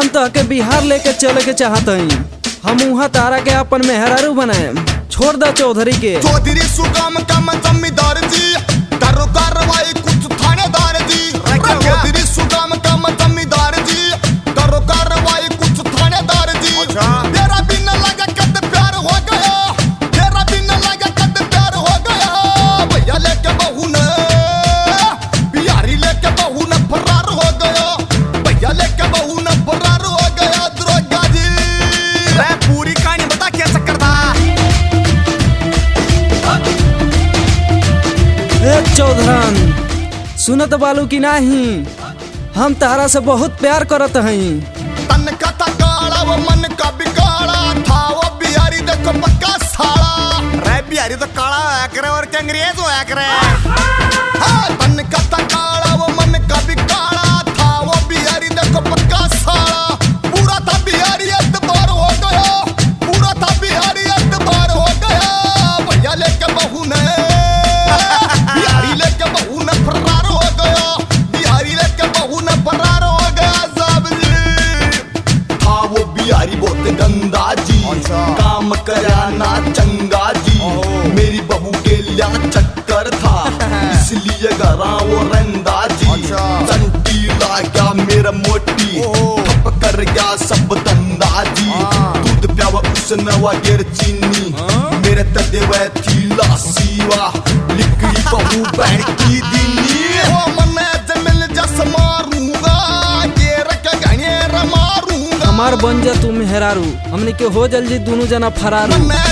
हम तो के बिहार लेके चले के चाहत हई। हम वहाँ तारा के अपन मेहरारू बनाए। छोड़ दा चौधरी के। चौधरी सुगम कम जमींदार जी, करो कार्रवाई कुछ थानेदार जी। चौधरी सुगम कम जमींदार जी, करो कार्रवाई कुछ थानेदार जी। तेरा बिन लगा कद प्यार हो गया, तेरा बिन लगा कद प्यार हो गया। भैया लेके बहू ने, बिहारी लेके बहू ने फरार हो गया। भैया लेके बहू ने फरार हो गया। दुर्गा जी पूरी कहानी बता क्या चक्कर था। चौधरान सुनत बालू की नहीं, हम तारा से बहुत प्यार करत हई। तन का काला वो मन का बिगाड़ा था, वो बिहारी देखो पक्का साला। रे बिहारी तो काला होया करे और क्या अंग्रेज होया करे। हाँ, तन का काला वो मन का बिगाड़ा था, वो बिहारी देखो पक्का साला। पूरा था बिहारी एतबार हो गया, पूरा था बिहारी एतबार हो गया। भैया लेके बहू ने, बिहारी लेके बहू ने फरार हो गया। बिहारी लेके बहू ने फरार हो गया। साहब जी हाँ वो बिहारी बहुत गंदा जी, काम करा ना चंगा जी। मेरी बहू के लिया चक्कर था, इसलिए घरा वो रंदा जी। चंटी ला गया मेरा मोटी, ठप कर गया सब धंधा जी। दूध प्यावा उसने वगैर चीनी, मेरे तदे वह थी लासी वाह। लिकड़ी बहू बैंड की दीनी, वो मने जमिल जस मारूंगा, ये रख गणेर मारूंगा। हमार बन जा तू मेहरारू, हमने के हो जल्दी दोनों जना फरारू। मैं